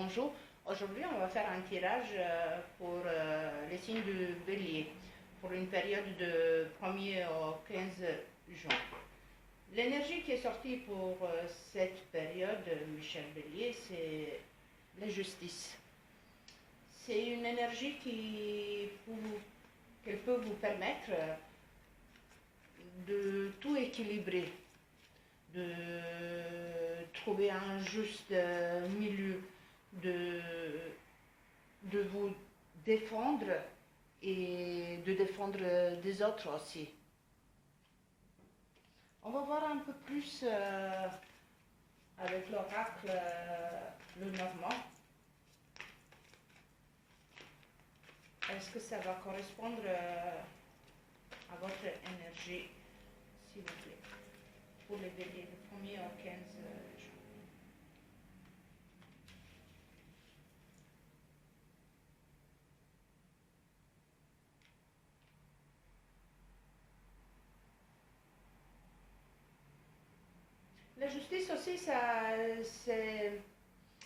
bonjour. Aujourd'hui, on va faire un tirage pour les signes du bélier pour une période de 1er au 15 juin. L'énergie qui est sortie pour cette période, Michel Bélier, c'est la justice. C'est une énergie qu'elle peut vous permettre de tout équilibrer, de trouver un juste milieu, de vous défendre et de défendre des autres aussi. On va voir un peu plus avec l'oracle le Normand. Est-ce que ça va correspondre à votre énergie, s'il vous plaît, pour les béliers, du 1er au 15 juin. La justice aussi,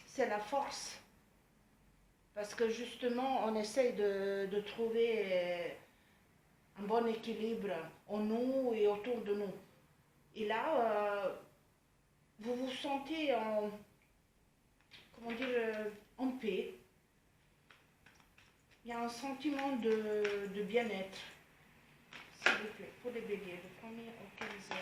c'est la force. Parce que justement, on essaye de trouver un bon équilibre en nous et autour de nous. Et là, vous vous sentez en paix. Il y a un sentiment de bien-être. S'il vous plaît, pour les béliers, le 1er au 15 juin.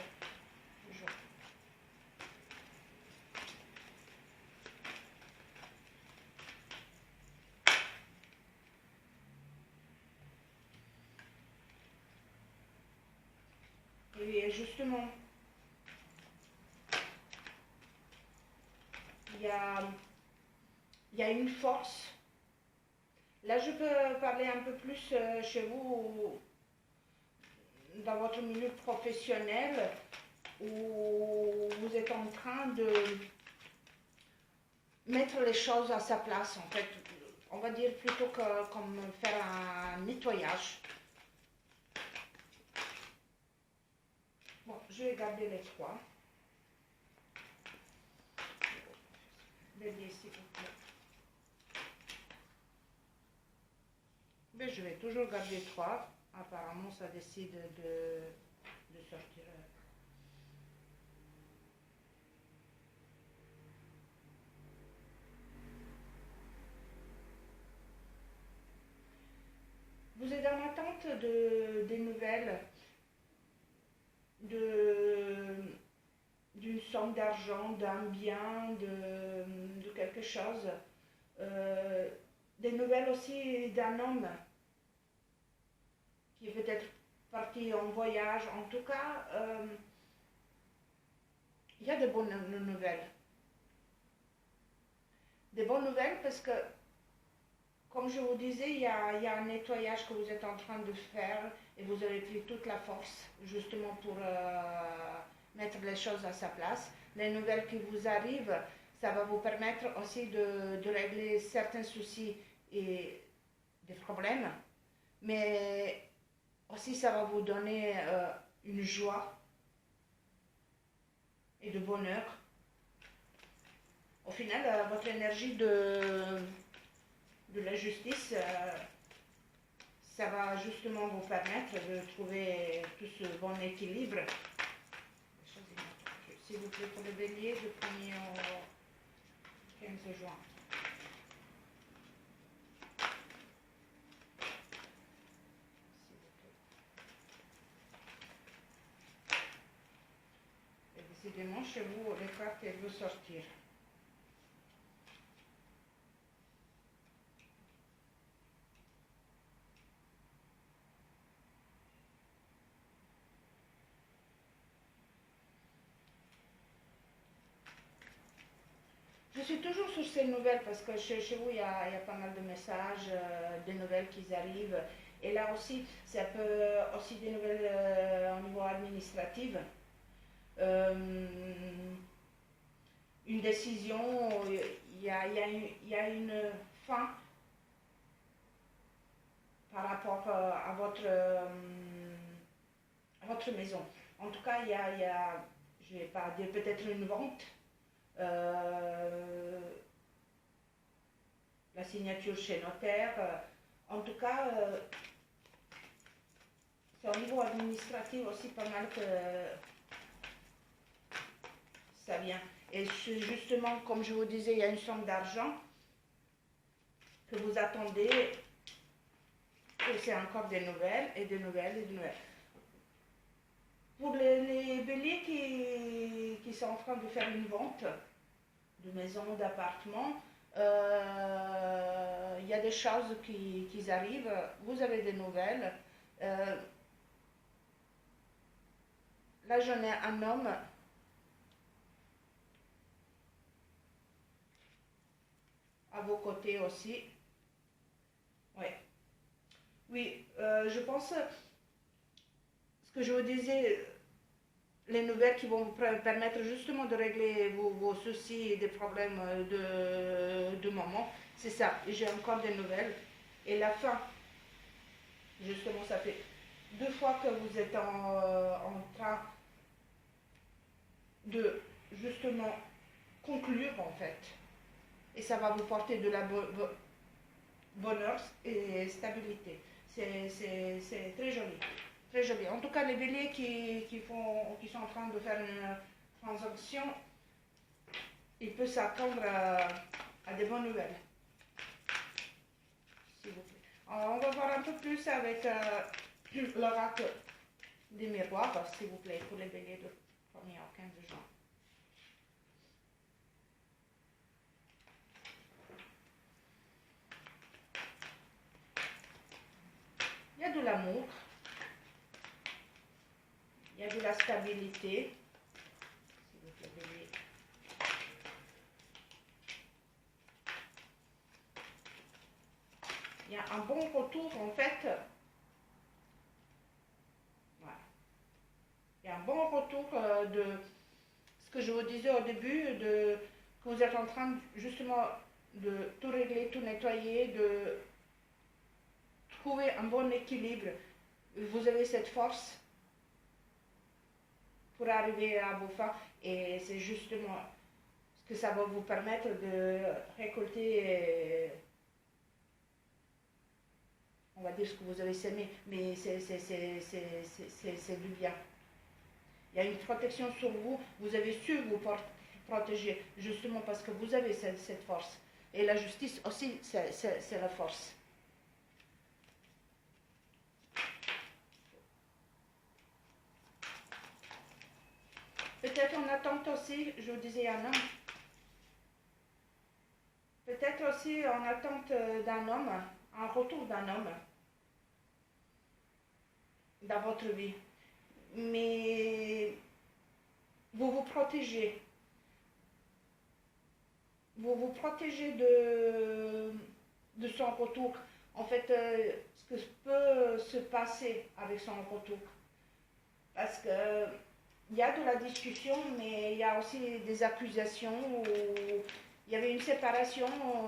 Et justement, il y a une force. Là, je peux parler un peu plus chez vous, dans votre milieu professionnel, où vous êtes en train de mettre les choses à sa place, en fait. On va dire plutôt que comme faire un nettoyage. Bon, je vais garder les trois. Bélier, s'il vous plaît. Mais je vais toujours garder trois. Apparemment, ça décide de sortir. Vous êtes en attente des nouvelles, d'une somme d'argent, d'un bien, de quelque chose. Des nouvelles aussi d'un homme qui est peut-être parti en voyage. En tout cas, il y a de bonnes nouvelles. Des bonnes nouvelles parce que, comme je vous disais, il y a un nettoyage que vous êtes en train de faire et vous avez pris toute la force justement pour mettre les choses à sa place. Les nouvelles qui vous arrivent, ça va vous permettre aussi de régler certains soucis et des problèmes, mais aussi ça va vous donner une joie et de bonheur. Au final, votre énergie de la justice, ça va justement vous permettre de trouver tout ce bon équilibre. S'il vous plaît, pour le bélier, du 1er au 15 juin. Et décidément, chez vous, les cartes, elles veulent sortir. Je suis toujours sur ces nouvelles parce que chez vous, il y a pas mal de messages, des nouvelles qui arrivent. Et là aussi, ça peut aussi des nouvelles au niveau administratif. Une décision, il y a une fin par rapport à votre maison. En tout cas, il y a je ne vais pas dire peut-être une vente. signature chez notaire. En tout cas, c'est au niveau administratif aussi pas mal que ça vient. Et justement, comme je vous disais, il y a une somme d'argent que vous attendez, et c'est encore des nouvelles, et des nouvelles, et des nouvelles. Pour les béliers qui sont en train de faire une vente de maison, d'appartement, il y a des choses qui arrivent, vous avez des nouvelles. Là, j'en ai un homme à vos côtés aussi. Ouais. Oui, je pense, ce que je vous disais, les nouvelles qui vont vous permettre justement de régler vos soucis et des problèmes de moment, c'est ça. J'ai encore des nouvelles. Et la fin, justement, ça fait 2 fois que vous êtes en train de justement conclure en fait. Et ça va vous porter de la bonheur et stabilité. C'est très joli. Très joli. En tout cas, les béliers qui sont en train de faire une transaction, ils peuvent s'attendre à des bonnes nouvelles. S'il vous plaît. Alors, on va voir un peu plus avec l'oracle des miroirs, s'il vous plaît, pour les béliers de 1er au 15 juin. Il y a de l'amour, il y a de la stabilité, s'il vous plaît, bélier. Il y a un bon retour en fait. Voilà. Il y a un bon retour de ce que je vous disais au début, que vous êtes en train justement de tout régler, tout nettoyer, de trouver un bon équilibre. Vous avez cette force pour arriver à vos fins et c'est justement ce que ça va vous permettre de récolter, on va dire ce que vous avez semé, mais c'est du bien. Il y a une protection sur vous, vous avez su vous protéger, justement parce que vous avez cette force. Et la justice aussi, c'est la force. Peut-être en attente aussi, je vous disais un homme, peut-être aussi en attente d'un homme, un retour d'un homme dans votre vie. Mais vous vous protégez. Vous vous protégez de son retour. En fait, ce que peut se passer avec son retour. Parce que il y a de la discussion, mais il y a aussi des accusations où il y avait une séparation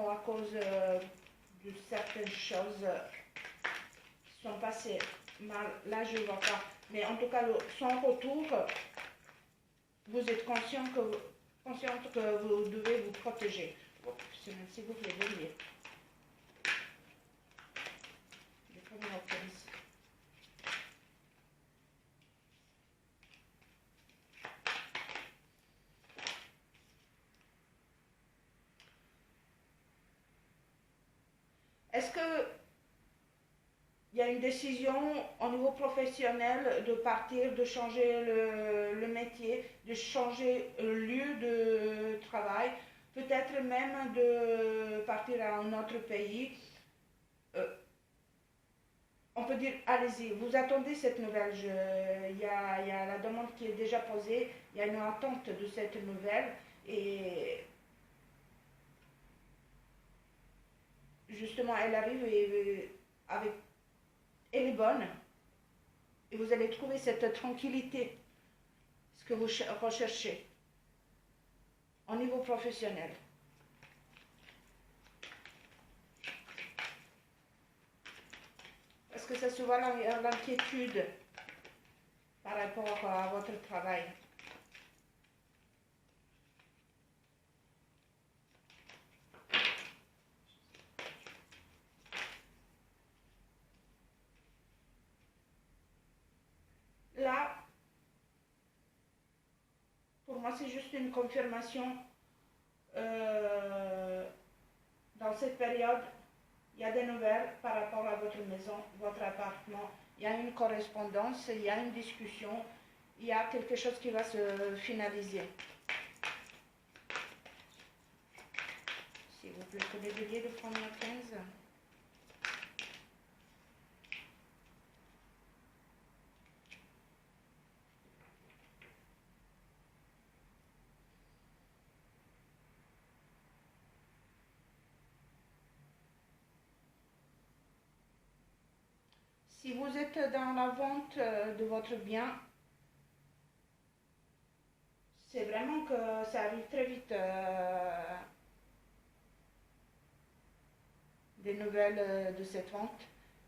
à cause de certaines choses qui sont passées mal. Là, je ne vois pas. Mais en tout cas, son retour, vous êtes consciente que vous devez vous protéger. S'il vous plaît, bélier. Est-ce que il y a une décision au niveau professionnel de partir, de changer le métier, de changer le lieu de travail, peut-être même de partir à un autre pays? On peut dire, allez-y, vous attendez cette nouvelle. Il y a la demande qui est déjà posée, il y a une attente de cette nouvelle et justement elle arrive avec, elle est bonne et vous allez trouver cette tranquillité, ce que vous recherchez au niveau professionnel. Parce que ça se voit l'inquiétude par rapport à votre travail. Moi, c'est juste une confirmation. Dans cette période, il y a des nouvelles par rapport à votre maison, votre appartement. Il y a une correspondance, il y a une discussion, il y a quelque chose qui va se finaliser. S'il vous plaît, pour les béliers de 1er à 15. Si vous êtes dans la vente de votre bien, c'est vraiment que ça arrive très vite. Des nouvelles de cette vente.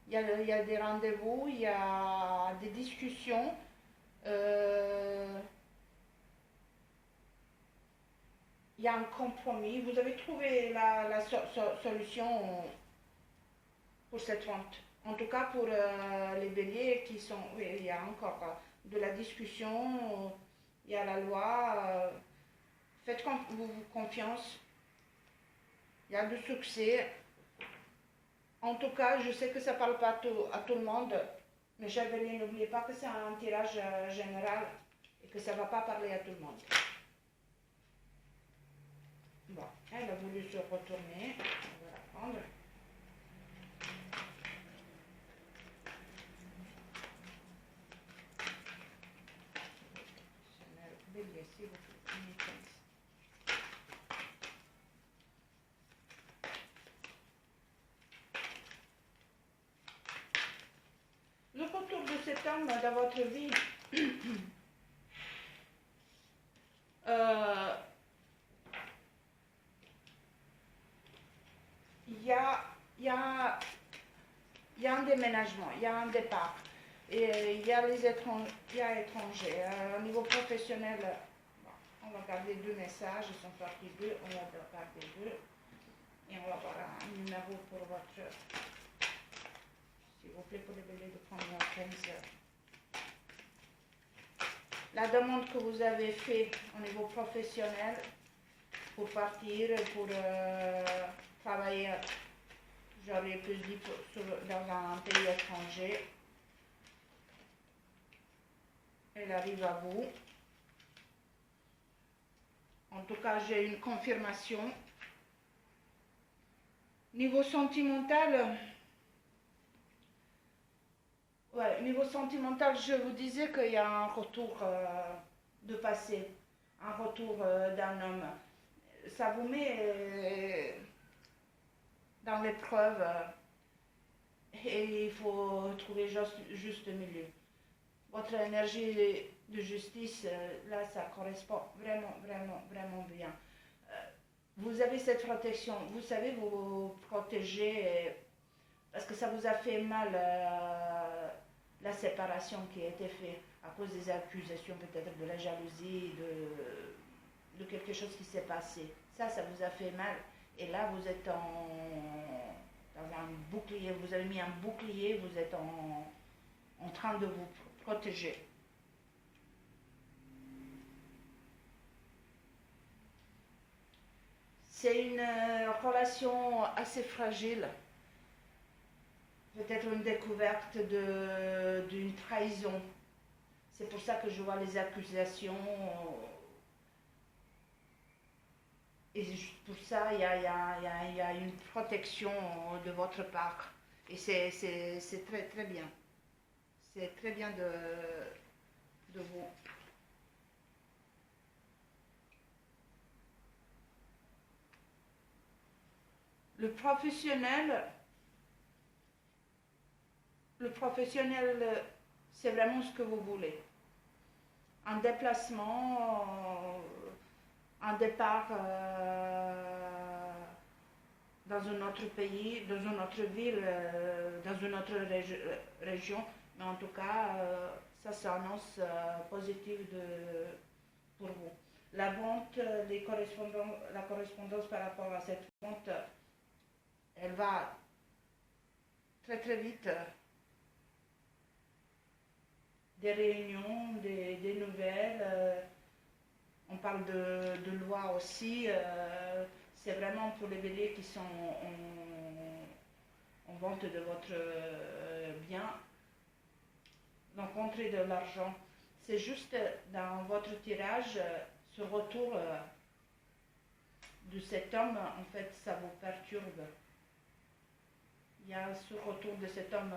Il y a des rendez-vous, il y a des discussions. Il y a un compromis. Vous avez trouvé la solution pour cette vente. En tout cas, pour les béliers qui sont... Oui, il y a encore de la discussion, il y a la loi. Faites confiance. Il y a du succès. En tout cas, je sais que ça ne parle pas à tout le monde, mais Chevalier, n'oubliez pas que c'est un tirage général et que ça ne va pas parler à tout le monde. Bon, elle a voulu se retourner. On va la prendre. Bélier, s'il vous plaît. Le retour de cet homme dans votre vie, il y a un déménagement, il y a un départ. Et il y a les étrangers. Au niveau professionnel, bon, on va garder 2 messages, ils sont sortis 2, on va garder 2. Et on va avoir un numéro pour votre... S'il vous plaît, pour les béliers de 1er à 15. La demande que vous avez faite au niveau professionnel pour partir, pour travailler, j'aurais plus dit, dans un pays étranger. Elle arrive à vous. En tout cas, j'ai une confirmation. Niveau sentimental, niveau sentimental, je vous disais qu'il y a un retour de passé, un retour d'un homme. Ça vous met dans l'épreuve et il faut trouver juste milieu. Votre énergie de justice, là, ça correspond vraiment, vraiment, vraiment bien. Vous avez cette protection, vous savez vous protéger parce que ça vous a fait mal la séparation qui a été faite à cause des accusations, peut-être de la jalousie, de quelque chose qui s'est passé. Ça vous a fait mal. Et là, vous êtes dans un bouclier, vous avez mis un bouclier, vous êtes en train de vous protéger. C'est une relation assez fragile. Peut-être une découverte d'une trahison. C'est pour ça que je vois les accusations. Et pour ça, il y a une protection de votre part. Et c'est très, très bien. C'est très bien de vous. Le professionnel, c'est vraiment ce que vous voulez. Un déplacement, un départ dans un autre pays, dans une autre ville, dans une autre région. Mais en tout cas, ça s'annonce positif pour vous. La vente, la correspondance par rapport à cette vente, elle va très très vite. Des réunions, des nouvelles. On parle de loi aussi. C'est vraiment pour les béliers qui sont en vente de votre bien. Donc, entrée de l'argent. C'est juste dans votre tirage, ce retour de cet homme, en fait, ça vous perturbe. Il y a ce retour de cet homme,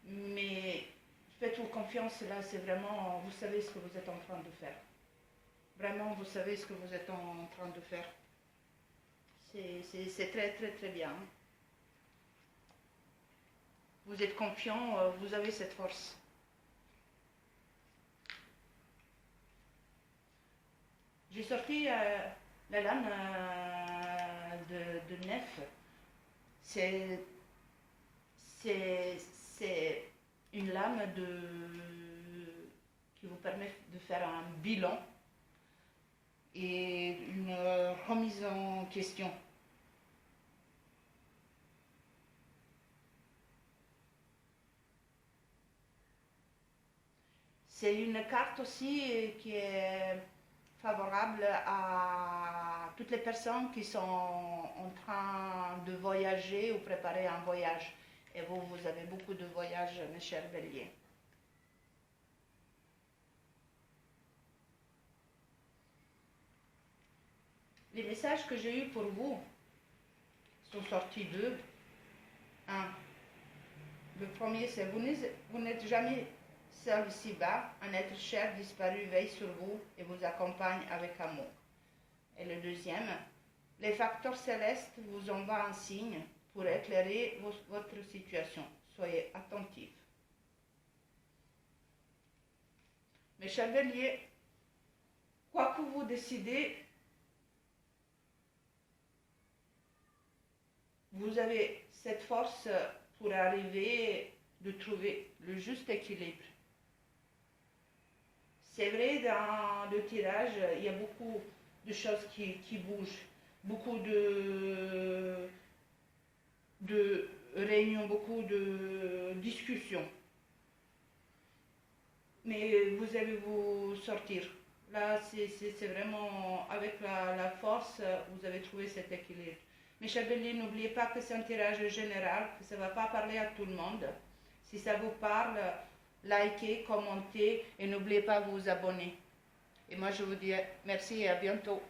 mais faites-vous confiance, là, c'est vraiment, vous savez ce que vous êtes en train de faire. Vraiment, vous savez ce que vous êtes en train de faire. C'est très, très, très bien. Vous êtes confiant, vous avez cette force. J'ai sorti la lame de nef. C'est une lame qui vous permet de faire un bilan et une remise en question. C'est une carte aussi qui est favorable à toutes les personnes qui sont en train de voyager ou préparer un voyage. Et vous, vous avez beaucoup de voyages, mes chers béliers. Les messages que j'ai eus pour vous sont sortis d'eux. Le premier, c'est vous n'êtes jamais seul ici-bas, un être cher disparu veille sur vous et vous accompagne avec amour. Et le deuxième, les facteurs célestes vous envoient un signe pour éclairer votre situation. Soyez attentifs. Mes chers béliers, quoi que vous décidez, vous avez cette force pour arriver de trouver le juste équilibre. C'est vrai, dans le tirage, il y a beaucoup de choses qui bougent, beaucoup de réunions, beaucoup de discussions. Mais vous allez vous sortir. Là, c'est vraiment avec la force, vous avez trouvé cet équilibre. Mes chers béliers, n'oubliez pas que c'est un tirage général, que ça ne va pas parler à tout le monde. Si ça vous parle, likez, commentez et n'oubliez pas de vous abonner. Et moi, je vous dis merci et à bientôt.